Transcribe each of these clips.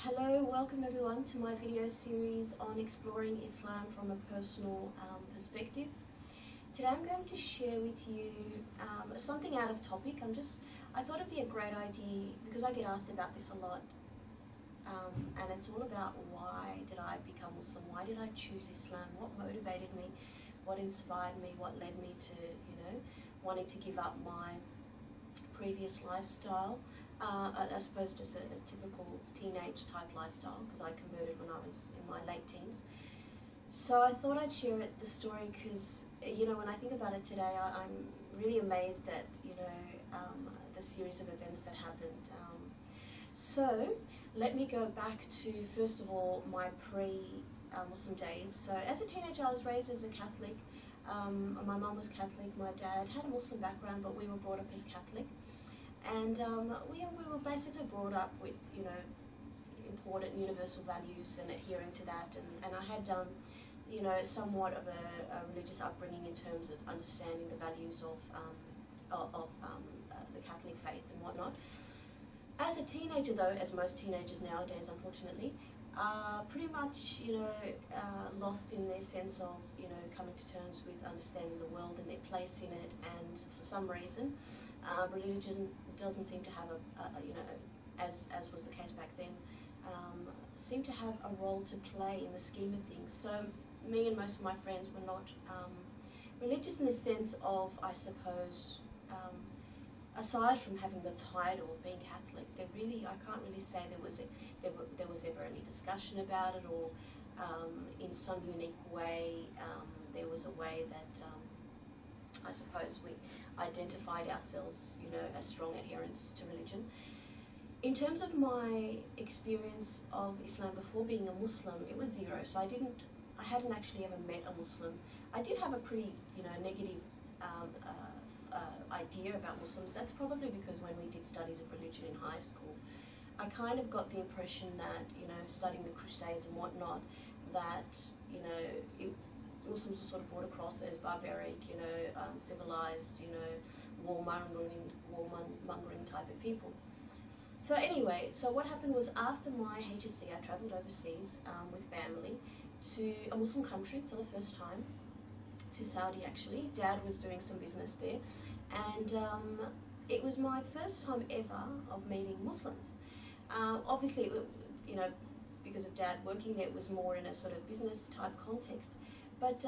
Hello, welcome everyone to my video series on exploring Islam from a personal perspective. Today I'm going to share with you something out of topic. I thought it'd be a great idea because I get asked about this a lot, and it's all about why did I become Muslim? Why did I choose Islam? What motivated me? What inspired me? What led me to, wanting to give up my previous lifestyle? I suppose just a typical teenage type lifestyle, because I converted when I was in my late teens. So I thought I'd share the story because, when I think about it today, I'm really amazed at, the series of events that happened. So let me go back to, first of all, my pre-Muslim days. So as a teenager, I was raised as a Catholic. My mum was Catholic, my dad had a Muslim background, but we were brought up as Catholic. And we were basically brought up with, important universal values and adhering to that. And I had, somewhat of a religious upbringing in terms of understanding the values of the Catholic faith and whatnot. As a teenager, though, as most teenagers nowadays, unfortunately, pretty much, lost in their sense of, coming to terms with understanding the world and their place in it. And for some reason, religion doesn't seem to have as was the case back then, seemed to have a role to play in the scheme of things. So me and most of my friends were not religious in the sense of, I suppose, aside from having the title of being Catholic, I can't really say there was ever any discussion about it, or in some unique way there was a way that I suppose we identified ourselves, as strong adherents to religion. In terms of my experience of Islam before being a Muslim, it was zero. So I hadn't actually ever met a Muslim. I did have a pretty, negative idea about Muslims. That's probably because when we did studies of religion in high school, I kind of got the impression that, studying the Crusades and whatnot, that, Muslims were sort of brought across as barbaric, uncivilized, warmongering type of people. So anyway, so what happened was, after my HSC, I travelled overseas with family to a Muslim country for the first time, to Saudi actually. Dad was doing some business there, and it was my first time ever of meeting Muslims. Obviously, because of Dad working there, it was more in a sort of business type context. But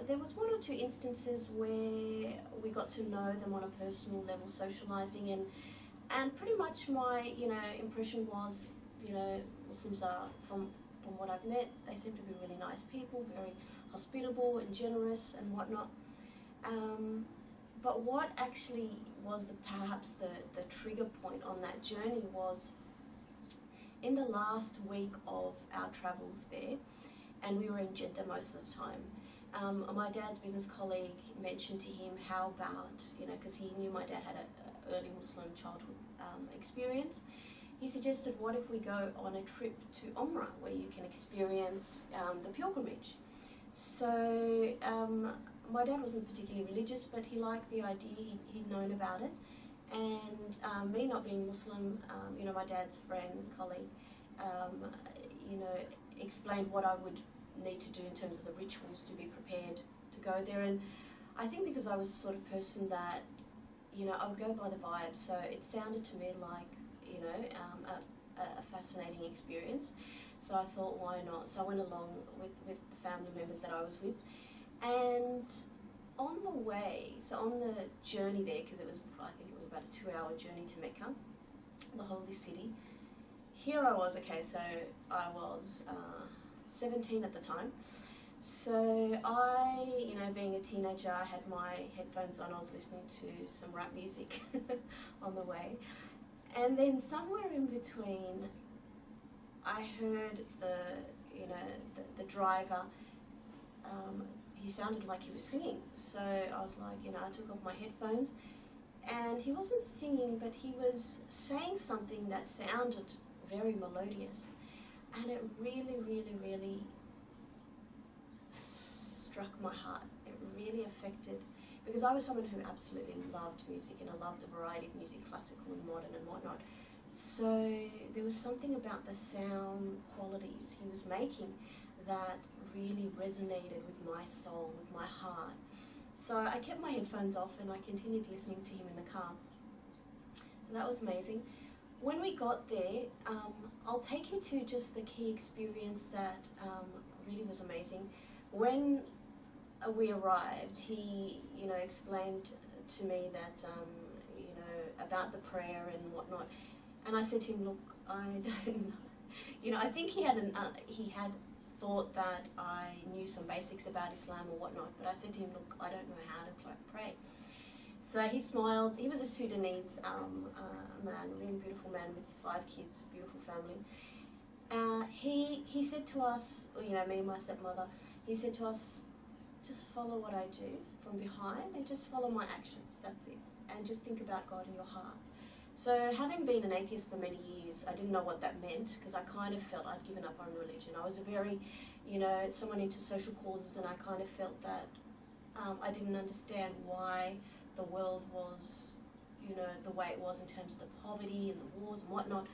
there was one or two instances where we got to know them on a personal level, socialising, and pretty much my impression was, Muslims are, from what I've met, they seem to be really nice people, very hospitable and generous and whatnot. But what actually was perhaps the trigger point on that journey was in the last week of our travels there, and we were in Jeddah most of the time. My dad's business colleague mentioned to him how about, because he knew my dad had an early Muslim childhood experience, he suggested, what if we go on a trip to Umrah, where you can experience the pilgrimage. So my dad wasn't particularly religious, but he liked the idea, he'd known about it. And me not being Muslim, my dad's friend, colleague, explained what I would need to do in terms of the rituals to be prepared to go there. And I think because I was the sort of person that, I would go by the vibe, so it sounded to me like, a fascinating experience. So I thought, why not? So I went along with the family members that I was with. And on the way, so on the journey there, because I think it was about a 2-hour journey to Mecca, the holy city, here I was, okay, so I was 17 at the time. So I, being a teenager, I had my headphones on, I was listening to some rap music on the way. And then somewhere in between, I heard the driver, he sounded like he was singing. So I was like, I took off my headphones, and he wasn't singing, but he was saying something that sounded very melodious. And it really, really, really struck my heart. It really affected, because I was someone who absolutely loved music, and I loved a variety of music, classical and modern and whatnot. So there was something about the sound qualities he was making that really resonated with my soul, with my heart. So I kept my headphones off and I continued listening to him in the car. So that was amazing. When we got there, I'll take you to just the key experience that really was amazing. When we arrived, he, explained to me that, about the prayer and whatnot. And I said to him, look, I don't know. I think he had thought that I knew some basics about Islam or whatnot. But I said to him, look, I don't know how to pray. So he smiled. He was a Sudanese man, a really beautiful man with 5 kids, beautiful family. He said to us, me and my stepmother, he said to us, just follow what I do from behind and just follow my actions, that's it. And just think about God in your heart. So having been an atheist for many years, I didn't know what that meant because I kind of felt I'd given up on religion. I was a very, someone into social causes, and I kind of felt that I didn't understand why the world was, the way it was in terms of the poverty and the wars and whatnot.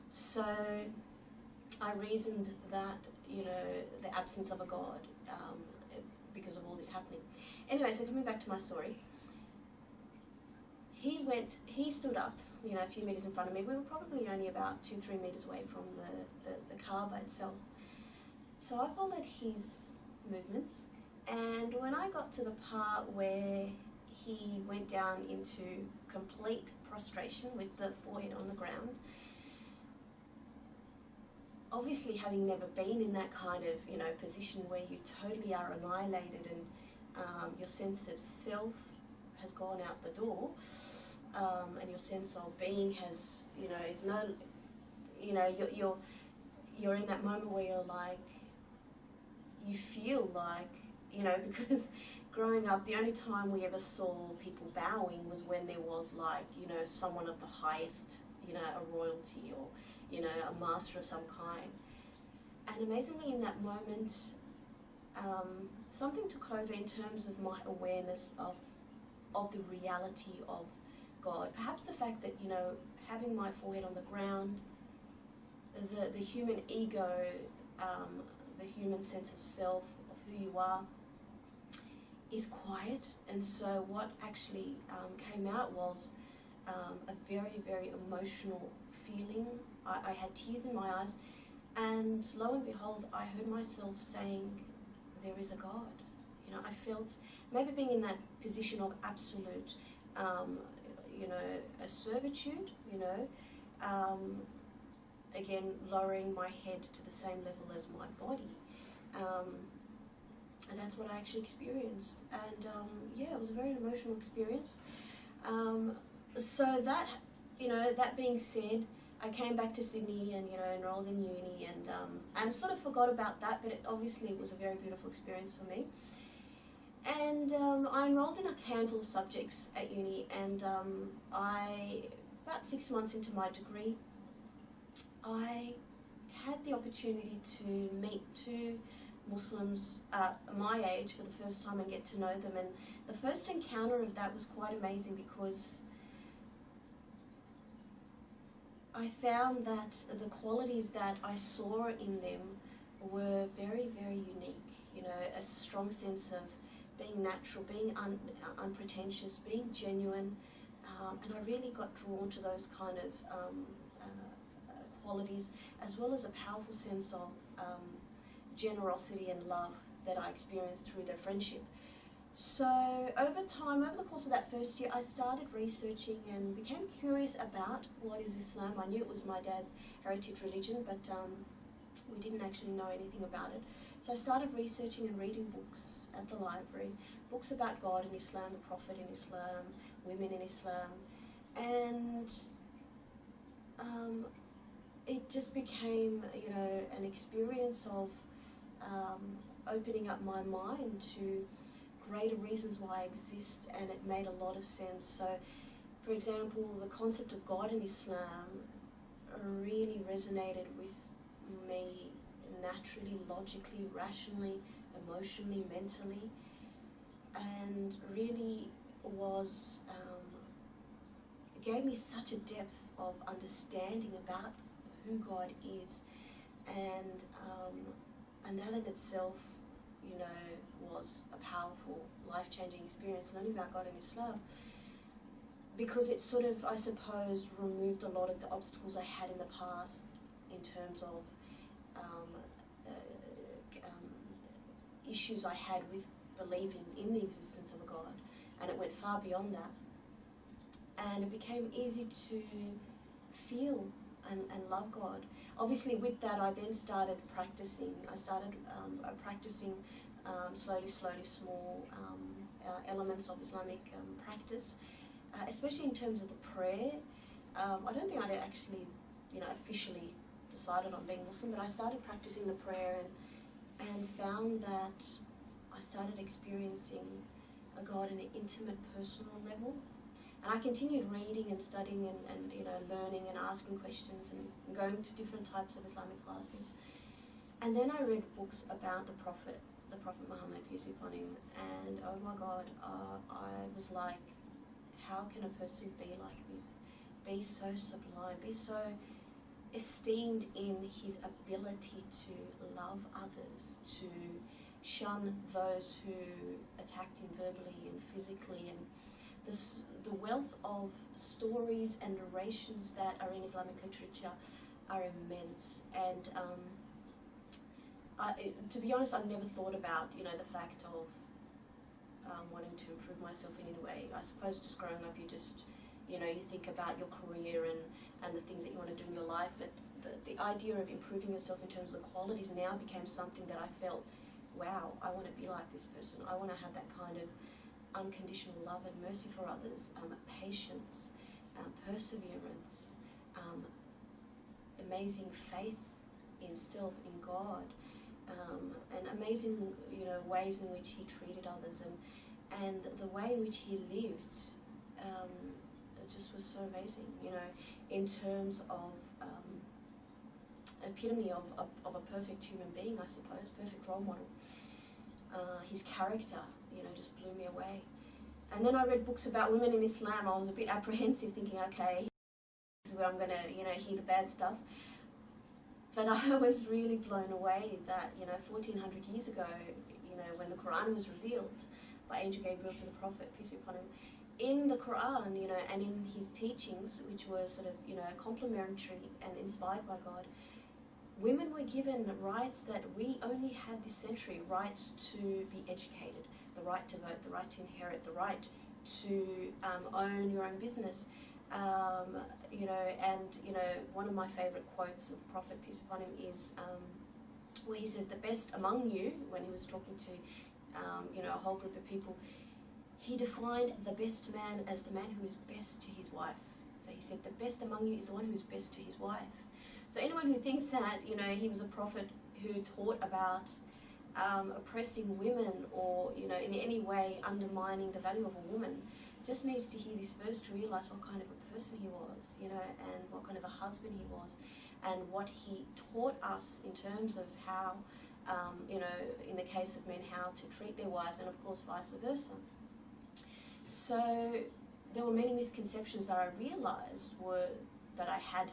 So I reasoned that, the absence of a God because of all this happening. Anyway, so coming back to my story, he stood up, a few meters in front of me. We were probably only about 2-3 meters away from the Kaaba itself. So I followed his movements, and when I got to the part where he went down into complete prostration with the forehead on the ground, obviously having never been in that kind of, position where you totally are annihilated and your sense of self has gone out the door, and your sense of being has, is no, you're in that moment where you're like, you feel like, because growing up, the only time we ever saw people bowing was when there was like, someone of the highest, a royalty or, a master of some kind. And amazingly in that moment, something took over in terms of my awareness of the reality of God. Perhaps the fact that, having my forehead on the ground, the human ego, the human sense of self, of who you are, is quiet. And so what actually came out was a very, very emotional feeling. I had tears in my eyes, and lo and behold, I heard myself saying, there is a God. I felt, maybe being in that position of absolute, a servitude, again, lowering my head to the same level as my body. And that's what I actually experienced. And it was a very emotional experience. So that, that being said, I came back to Sydney and, enrolled in uni and sort of forgot about that, but obviously it was a very beautiful experience for me. And I enrolled in a handful of subjects at uni, and about 6 months into my degree, I had the opportunity to meet 2 Muslims my age for the first time and get to know them. And the first encounter of that was quite amazing because I found that the qualities that I saw in them were very, very unique. A strong sense of being natural, being unpretentious, being genuine, and I really got drawn to those kind of qualities, as well as a powerful sense of generosity and love that I experienced through their friendship. So over time, over the course of that first year, I started researching and became curious about what is Islam. I knew it was my dad's heritage religion, but we didn't actually know anything about it. So I started researching and reading books at the library, books about God in Islam, the Prophet in Islam, women in Islam, and it just became, an experience of opening up my mind to greater reasons why I exist, and it made a lot of sense. So, for example, the concept of God in Islam really resonated with me naturally, logically, rationally, emotionally, mentally, and really was gave me such a depth of understanding about who God is, and that in itself, you know, was a powerful, life-changing experience, learning about God in Islam, because it sort of, I suppose, removed a lot of the obstacles I had in the past in terms of issues I had with believing in the existence of a God, and it went far beyond that. And it became easy to feel and love God. Obviously, with that, I then started practicing. I started practicing slowly, small elements of Islamic practice, especially in terms of the prayer. I don't think I'd actually, you know, officially decided on being Muslim, but I started practicing the prayer and found that I started experiencing a God in an intimate, personal level. And I continued reading and studying and you know, learning and asking questions and going to different types of Islamic classes. And then I read books about the Prophet Muhammad, peace be upon him, and oh my God, I was like, how can a person be like this? Be so sublime, be so esteemed in his ability to love others, to shun those who attacked him verbally and physically, and the wealth of stories and narrations that are in Islamic literature are immense. And to be honest, I've never thought about, you know, the fact of wanting to improve myself in any way. I suppose just growing up, you just, you know, you think about your career and the things that you want to do in your life, but the idea of improving yourself in terms of the qualities now became something that I felt, wow, I want to be like this person. I want to have that kind of unconditional love and mercy for others, patience, perseverance, amazing faith in self, in God, and amazing, you know, ways in which he treated others, and the way in which he lived, it just was so amazing, you know, in terms of epitome of a perfect human being, I suppose, perfect role model. His character, you know, just blew me away. And then I read books about women in Islam. I was a bit apprehensive, thinking, okay, this is where I'm going to, you know, hear the bad stuff. But I was really blown away that, you know, 1400 years ago, you know, when the Quran was revealed by Angel Gabriel to the Prophet, peace be upon him, in the Quran, you know, and in his teachings, which were sort of, you know, complementary and inspired by God, women were given rights that we only had this century, rights to be educated, the right to vote, the right to inherit, the right to own your own business. You know, and, you know, one of my favorite quotes of the Prophet, peace upon him, is where he says, the best among you, when he was talking to, you know, a whole group of people, he defined the best man as the man who is best to his wife. So he said, the best among you is the one who is best to his wife. So anyone who thinks that, you know, he was a prophet who taught about oppressing women or, you know, in any way undermining the value of a woman, just needs to hear this verse to realize what kind of a person he was, you know, and what kind of a husband he was, and what he taught us in terms of how, you know, in the case of men, how to treat their wives, and of course vice versa. So there were many misconceptions that I realized that I had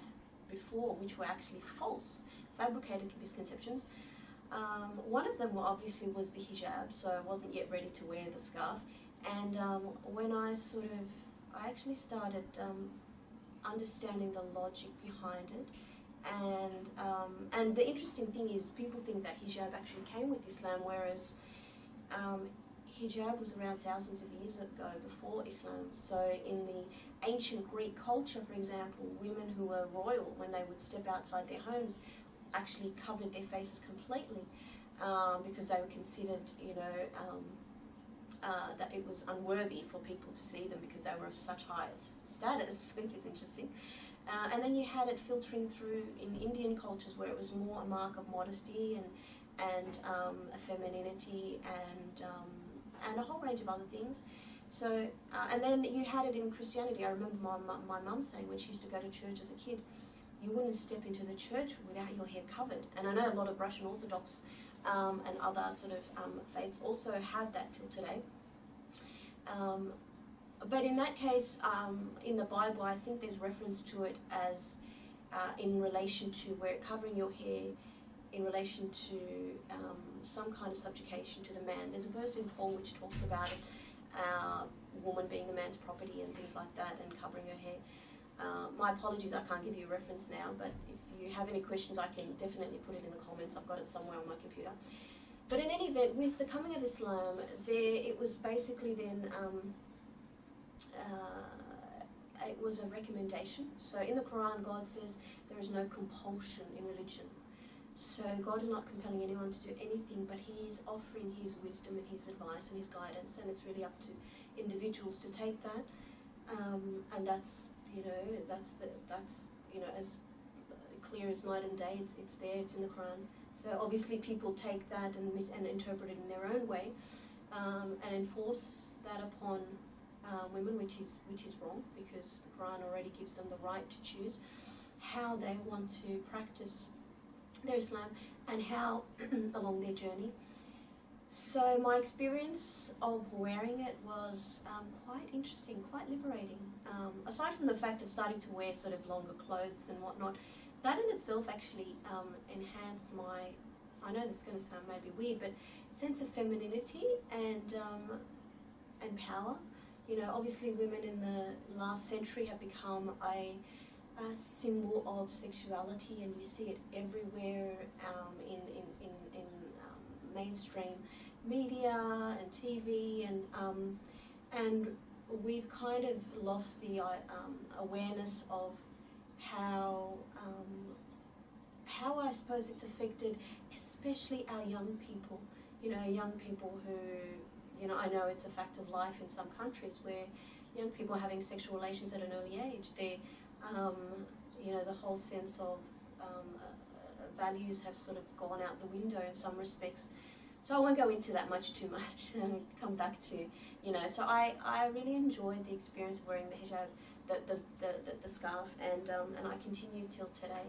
before, which were actually false, fabricated misconceptions. One of them obviously was the hijab, so I wasn't yet ready to wear the scarf. And when I actually started understanding the logic behind it, and the interesting thing is, people think that hijab actually came with Islam, whereas hijab was around thousands of years ago, before Islam. So in the ancient Greek culture, for example, women who were royal, when they would step outside their homes, actually covered their faces completely, because they were considered, you know, that it was unworthy for people to see them because they were of such high status, which is interesting. And then you had it filtering through in Indian cultures, where it was more a mark of modesty and a femininity and a whole range of other things. So, and then you had it in Christianity. I remember my mum saying, when she used to go to church as a kid, you wouldn't step into the church without your hair covered. And I know a lot of Russian Orthodox and other sort of faiths also have that till today. But in that case, in the Bible, I think there's reference to it as in relation to where covering your hair in relation to some kind of subjugation to the man. There's a verse in Paul which talks about it, woman being the man's property and things like that, and covering her hair. My apologies, I can't give you a reference now, but if you have any questions, I can definitely put it in the comments. I've got it somewhere on my computer. But in any event, with the coming of Islam, it was basically then it was a recommendation. So in the Quran, God says there is no compulsion in religion. So God is not compelling anyone to do anything, but He is offering His wisdom and His advice and His guidance, and it's really up to individuals to take that. And that's as clear as night and day. It's there. It's in the Quran. So obviously people take that and interpret it in their own way, and enforce that upon women, which is wrong, because the Quran already gives them the right to choose how they want to practice their Islam and how along their journey. So my experience of wearing it was quite interesting, quite liberating. Aside from the fact of starting to wear sort of longer clothes and whatnot, that in itself actually enhanced my, I know this is going to sound maybe weird, but sense of femininity and power. You know, obviously women in the last century have become a symbol of sexuality, and you see it everywhere in mainstream media and TV, and we've kind of lost the awareness of how I suppose it's affected, especially our young people. You know, young people who, you know, I know it's a fact of life in some countries where young people are having sexual relations at an early age. They're, you know, the whole sense of values have sort of gone out the window in some respects. So I won't go into that too much, and come back to, you know, so I really enjoyed the experience of wearing the hijab, the scarf, and I continue till today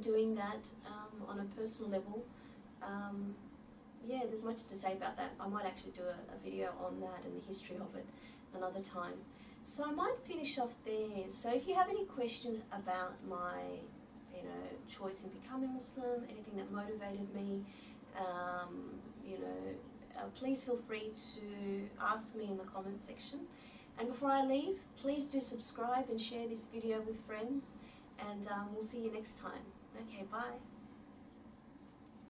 doing that on a personal level. Yeah, there's much to say about that. I might actually do a video on that and the history of it another time. So I might finish off there. So if you have any questions about my, you know, choice in becoming Muslim, anything that motivated me, you know, please feel free to ask me in the comment section. And before I leave, please do subscribe and share this video with friends, and we'll see you next time. Okay, bye.